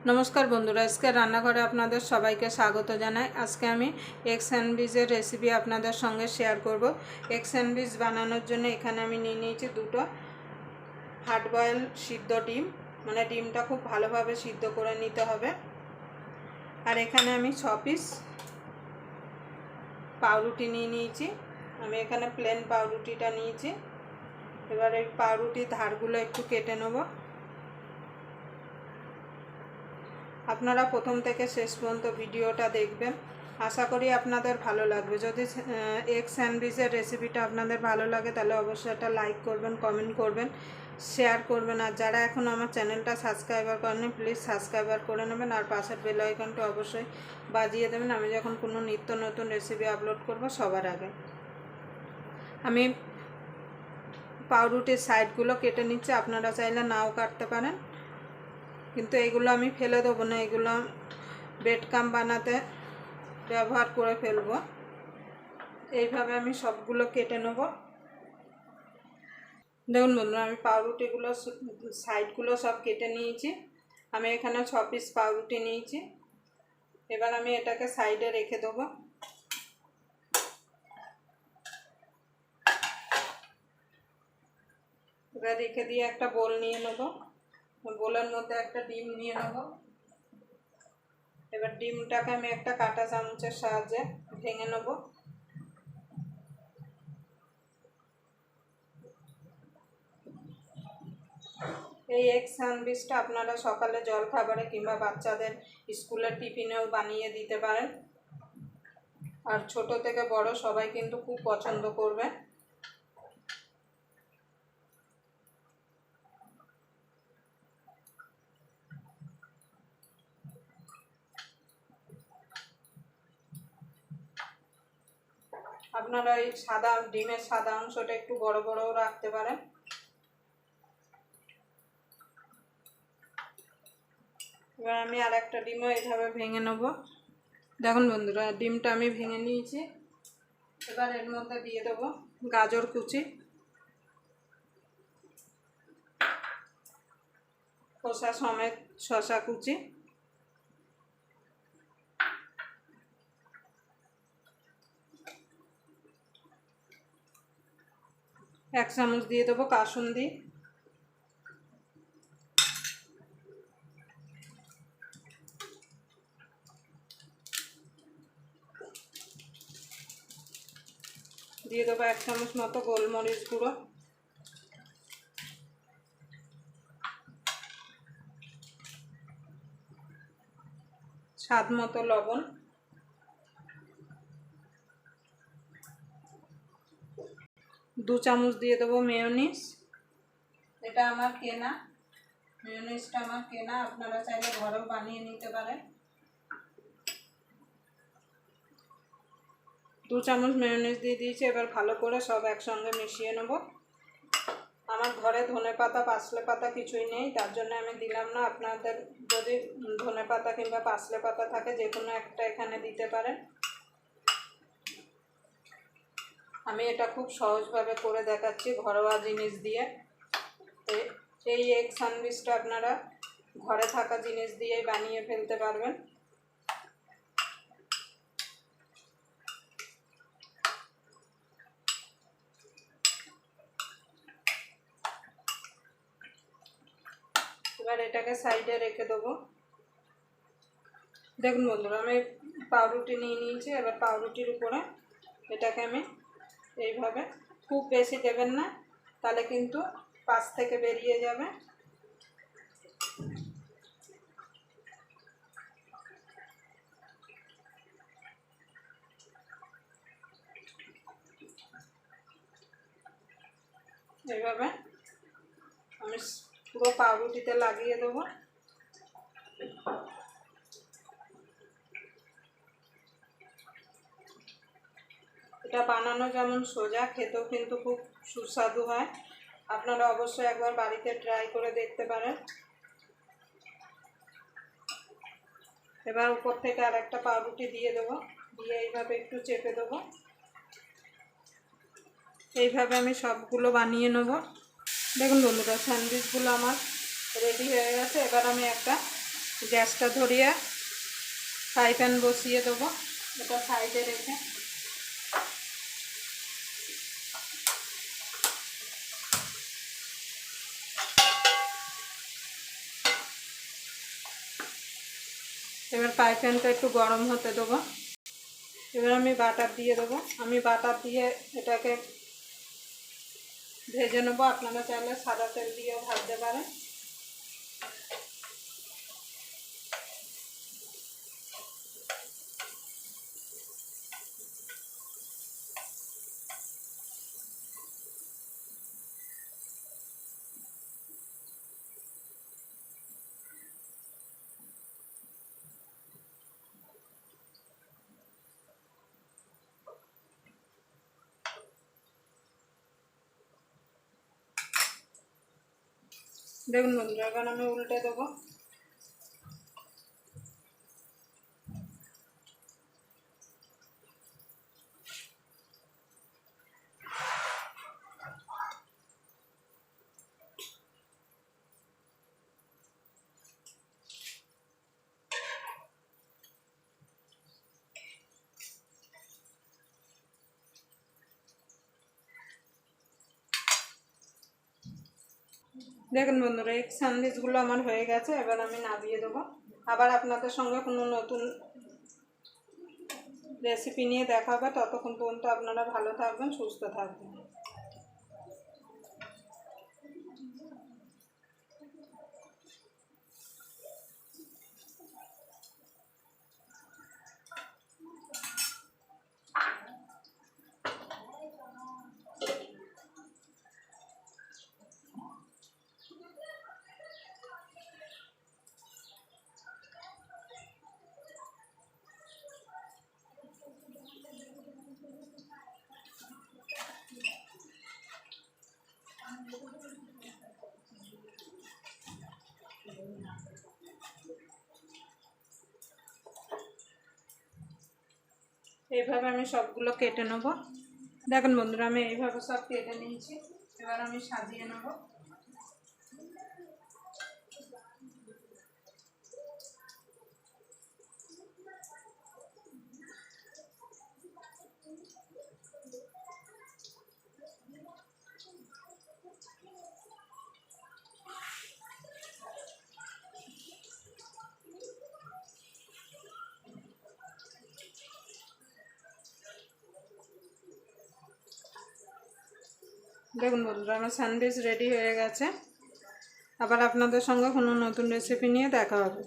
नमस्कार बंधुरा आज के रान्नाघरे आपनादेर सबाइके स्वागत जानाई। आज के आमी एग सैंडविचेर रेसिपि आपनादेर संगे शेयर करब। एग सैंडविच बानानोर जोन्नो एखाने आमी निये नियेछि दुटो हार्ड बয়েল सिद्ध डिम, माने डिमटा खूब भालोभाबे सिद्ध करे निते होबे। आर एखाने आमी 6 पिस पाउरुटी निये नियेछि। आमी एखाने प्लेन पाउरुटिटा नियेछि। एबार एई पाउरुटिर धारगुलो एकटु केटे नेब। আপনারা প্রথম থেকে শেষ পর্যন্ত ভিডিওটা দেখবেন, আশা করি আপনাদের ভালো লাগবে। যদি এগ স্যান্ডউইচের রেসিপিটা আপনাদের ভালো লাগে তাহলে অবশ্যই একটা লাইক করবেন, কমেন্ট করবেন, শেয়ার করবেন। আর যারা এখন আমার চ্যানেলটা সাবস্ক্রাইবার করেননি প্লিজ সাবস্ক্রাইবার করে নেবেন আর পাশের বেল আইকনটা অবশ্যই বাজিয়ে দেবেন, আমি যখন কোনো নিত্য নতুন রেসিপি আপলোড করব সবার আগে। আমি পাউরুটির সাইডগুলো কেটে নিচ্ছি, আপনারা চাইলে নাও কাটতে পারেন, কিন্তু এগুলো আমি ফেলে দেবো না, এগুলো ব্রেড ক্রাম বানাতে ব্যবহার করে ফেলবো। এইভাবে আমি সবগুলো কেটে নেব। দেখুন বন্ধুরা, আমি পাউরুটিগুলো সাইডগুলো সব কেটে নিয়েছি। আমি এখানে 6 পিস পাউরুটি নিয়েছি। এবার আমি এটাকে সাইডে রেখে দেবো। এবার রেখে দিয়ে একটা বোল নিয়ে নেব। বোলের মধ্যে একটা ডিম নিয়ে নেব। এবার ডিমটাকে আমি একটা কাঁটা চামচের সাহায্যে ভেঙে নেব। এই এগ স্যান্ডউইচটা আপনারা সকালে জলখাবারে কিংবা বাচ্চাদের স্কুলের টিফিনেও বানিয়ে দিতে পারেন, আর ছোট থেকে বড় সবাই কিন্তু খুব পছন্দ করবে। আপনারা এই সাদা ডিমের সাদা অংশটা একটু বড় বড়ও রাখতে পারেন। এবার আমি আর একটা ডিমও এইভাবে ভেঙে নেব। দেখুন বন্ধুরা, ডিমটা আমি ভেঙে নিয়েছি। এবার এর মধ্যে দিয়ে দেবো গাজর কুচি, খোসা সমেত শসা কুচি, এক চামচ দিয়ে দেবো কাসুন্দি, দিয়ে দেবো 1 চামচ মতো গোলমরিচ গুঁড়ো, স্বাদ মতো লবণ, 2 চামচ দিয়ে দেবো মেয়োনিজ। এটা আমার কেনা, মেয়োনিজটা আমার কেনা, আপনারা চাইলে ঘরেও বানিয়ে নিতে পারেন। 2 চামচ মেয়োনিজ দিয়ে দিয়েছি। এবার ভালো করে সব একসঙ্গে মিশিয়ে নেব। আমার ঘরে ধনেপাতা পাসলে পাতা কিছুই নেই, তার জন্য আমি দিলাম না। আপনাদের যদি ধনেপাতা কিংবা পাসলে পাতা থাকে যে কোনো একটা এখানে দিতে পারেন। আমি এটা খুব সহজভাবে করে দেখাচ্ছি ঘরোয়া জিনিস দিয়ে। এই এগ স্যান্ডউইচটা আপনারা ঘরে থাকা জিনিস দিয়েই বানিয়ে ফেলতে পারবেন। এবার এটাকে সাইডে রেখে দেবো। দেখুন বন্ধুরা, আমি পাউরুটি নিয়ে নিয়েছি। এবার পাউরুটির উপরে এটাকে আমি এইভাবে, খুব বেশি দেবেন না তাহলে কিন্তু পাশ থেকে বেরিয়ে যাবে। এইভাবে আমি পুরো পাউরুটিতে লাগিয়ে দেবো। এটা বানানো যেমন সোজা, খেতেও কিন্তু খুব সুস্বাদু হয়। আপনারা অবশ্যই একবার বাড়িতে ট্রাই করে দেখতে পারেন। এবার উপর থেকে আর একটা পাউরুটি দিয়ে দেবো, দিয়ে এইভাবে একটু চেপে দেবো। এইভাবে আমি সবগুলো বানিয়ে নেব। দেখুন বন্ধুরা, স্যান্ডউইচগুলো আমার রেডি হয়ে গেছে। এবার আমি একটা গ্যাসটা ধরিয়ে ফ্রাই প্যান বসিয়ে দেবো, এটা সাইডে রেখে। এবার ফ্রাই প্যানটা একটু গরম হতে দেবো। এবার আমি বাটার দিয়ে দেবো। আমি বাটার দিয়ে এটাকে ভেজে নেবো। আপনারা চাইলে সাদা তেল দিয়েও ভাজতে পারেন। দেখুন বন্ধুরা, এবার আমি উল্টে দেবো। দেখুন বন্ধুরা, এই স্যান্ডউইচগুলো আমার হয়ে গেছে। এবার আমি নামিয়ে দেবো। আবার আপনাদের সঙ্গে কোনো নতুন রেসিপি নিয়ে দেখা হবে। ততক্ষণ পর্যন্ত আপনারা ভালো থাকবেন, সুস্থ থাকবেন। এইভাবে আমি সবগুলো কেটে নেব। দেখুন বন্ধুরা, আমি এইভাবে সব কেটে নিয়েছি। এবার আমি সাজিয়ে নেব। দেখুন বন্ধুরা, আমার স্যান্ডউইচ রেডি হয়ে গেছে। আবার আপনাদের সঙ্গে কোনো নতুন রেসিপি নিয়ে দেখা হবে।